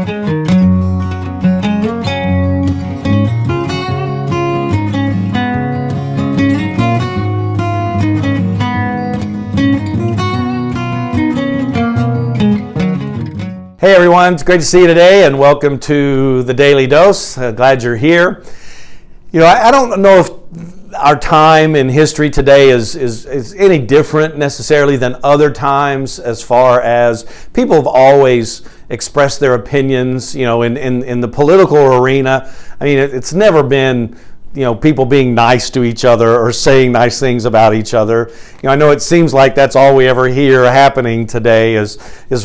Hey everyone, it's great to see you today and welcome to the Daily Dose. Glad you're here. You know, I don't know if our time in history today is any different necessarily than other times, as far as people have always expressed their opinions, you know, in the political arena. I mean, it's never been, you know, people being nice to each other or saying nice things about each other. You know, I know it seems like that's all we ever hear happening today is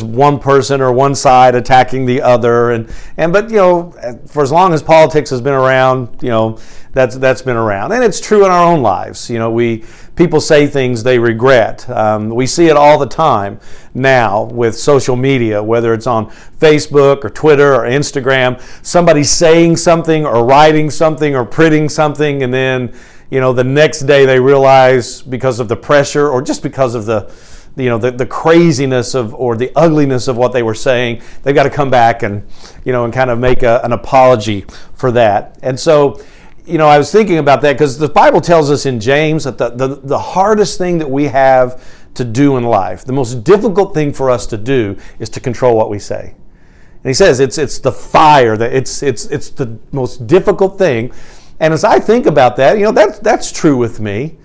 one person or one side attacking the other, and but you know, for as long as politics has been around, you know, that's been around, and it's true in our own lives. You know, people say things they regret. We see it all the time now with social media, whether it's on Facebook or Twitter or Instagram, somebody saying something or writing something or printing something, and then, you know, the next day they realize, because of the pressure or just because of the craziness of, or the ugliness of what they were saying, they've got to come back and, you know, and kind of make an apology for that. And so, you know, I was thinking about that because the Bible tells us in James that the hardest thing that we have to do in life, the most difficult thing for us to do, is to control what we say. And he says it's the fire, that it's the most difficult thing. And as I think about that, you know, that's true with me.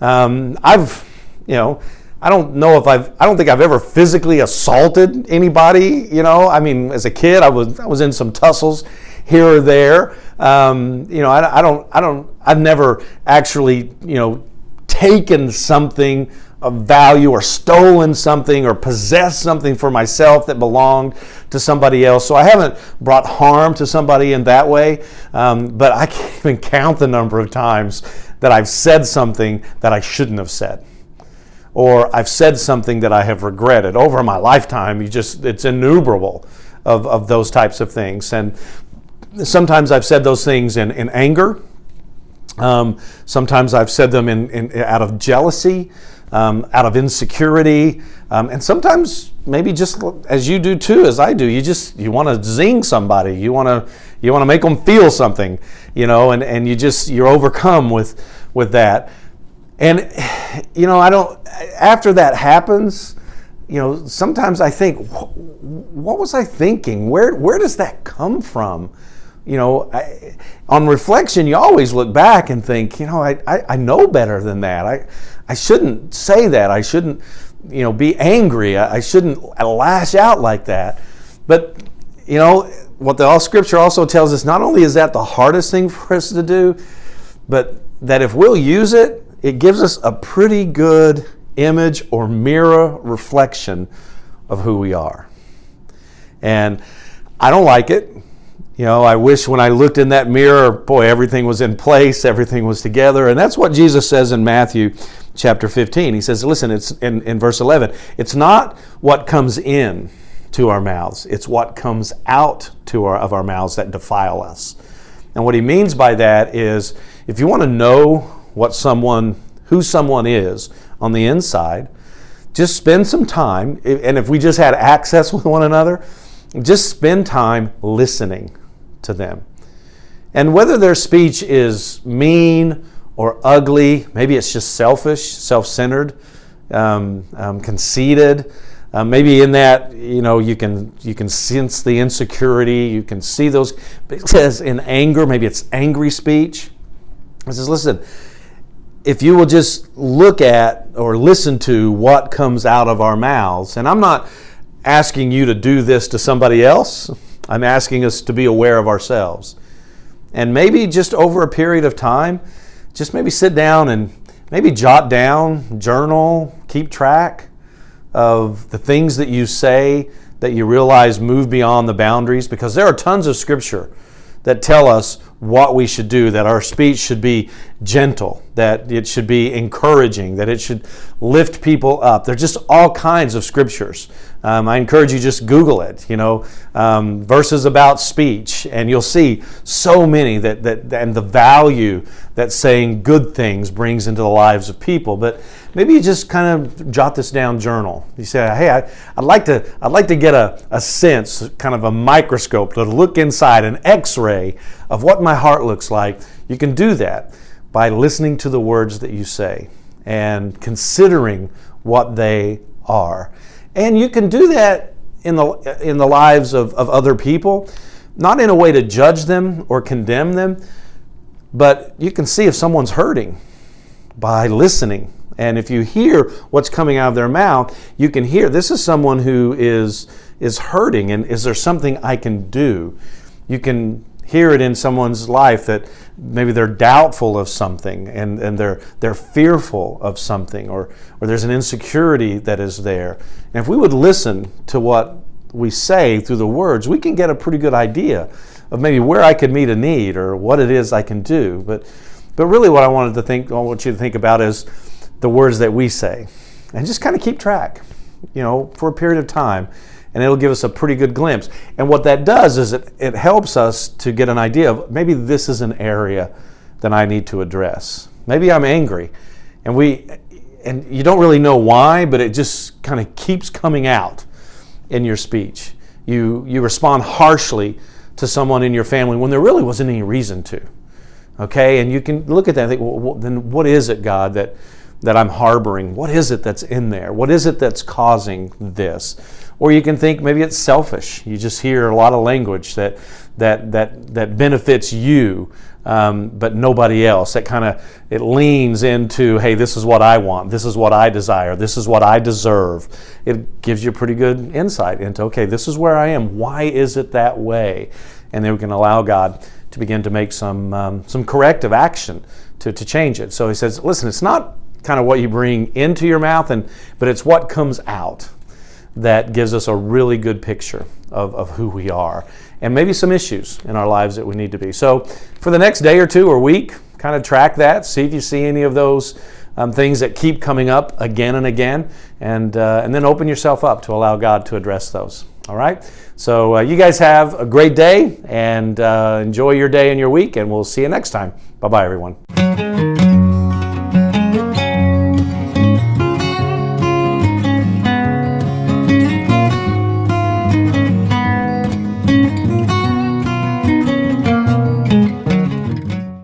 You know, I don't think I've ever physically assaulted anybody. You know, I mean, as a kid, I was in some tussles here or there. You know, I've never actually, you know, taken something of value or stolen something or possessed something for myself that belonged to somebody else. So I haven't brought harm to somebody in that way. But I can't even count the number of times that I've said something that I shouldn't have said, or I've said something that I have regretted over my lifetime. It's innumerable of those types of things. And sometimes I've said those things in anger. Sometimes I've said them out of jealousy, out of insecurity, and sometimes maybe just as you do too, as I do, you want to zing somebody. You want to make them feel something, you know, and you're overcome with that. And you know, after that happens, you know, sometimes I think, what was I thinking? Where does that come from? You know, on reflection, you always look back and think, you know, I know better than that. I shouldn't say that. I shouldn't, you know, be angry. I shouldn't lash out like that. But, you know, what the Scripture also tells us, not only is that the hardest thing for us to do, but that if we'll use it, it gives us a pretty good image or mirror reflection of who we are. And I don't like it. You know, I wish when I looked in that mirror, boy, everything was in place, everything was together. And that's what Jesus says in Matthew chapter 15. He says, listen, it's in verse 11, it's not what comes in to our mouths, it's what comes out of our mouths that defile us. And what he means by that is, if you want to know who someone is on the inside, just spend some time, and if we just had access with one another, just spend time listening to them. And whether their speech is mean or ugly, maybe it's just selfish, self-centered, conceited. Maybe in that, you know, you can sense the insecurity. You can see those. But it says in anger, maybe it's angry speech. It says, listen, if you will just look at or listen to what comes out of our mouths, and I'm not asking you to do this to somebody else. I'm asking us to be aware of ourselves. And maybe just over a period of time, just maybe sit down and maybe jot down, journal, keep track of the things that you say that you realize move beyond the boundaries, because there are tons of Scripture that tell us what we should do, that our speech should be gentle, that it should be encouraging, that it should lift people up. There's just all kinds of scriptures. I encourage you, just Google it, verses about speech, and you'll see so many that and the value that saying good things brings into the lives of people. But maybe you just kind of jot this down, journal. You say, hey, I'd like to get a sense, kind of a microscope, to look inside, an X-ray of what my heart looks like. You can do that by listening to the words that you say and considering what they are. And you can do that in the lives of other people, not in a way to judge them or condemn them, but you can see if someone's hurting by listening. And if you hear what's coming out of their mouth, you can hear, this is someone who is hurting, and is there something I can do? You can hear it in someone's life that maybe they're doubtful of something, and they're fearful of something, or there's an insecurity that is there. And if we would listen to what we say through the words, we can get a pretty good idea of maybe where I could meet a need or what it is I can do. But really what I want you to think about is the words that we say, and just kind of keep track, for a period of time. And it'll give us a pretty good glimpse. And what that does is it helps us to get an idea of maybe this is an area that I need to address. Maybe I'm angry, and you don't really know why, but it just kind of keeps coming out in your speech. You respond harshly to someone in your family when there really wasn't any reason to. Okay, and you can look at that and think, well, then what is it, God, that I'm harboring? What is it that's in there? What is it that's causing this? Or you can think maybe it's selfish. You just hear a lot of language that benefits you, but nobody else. It leans into, hey, this is what I want. This is what I desire. This is what I deserve. It gives you pretty good insight into, okay, this is where I am. Why is it that way? And then we can allow God to begin to make some corrective action to change it. So he says, listen, it's not kind of what you bring into your mouth, but it's what comes out that gives us a really good picture of who we are, and maybe some issues in our lives that we need to be. So for the next day or two or week, kind of track that, see if you see any of those things that keep coming up again and again, and then open yourself up to allow God to address those. All right? So you guys have a great day, and enjoy your day and your week, and we'll see you next time. Bye-bye, everyone.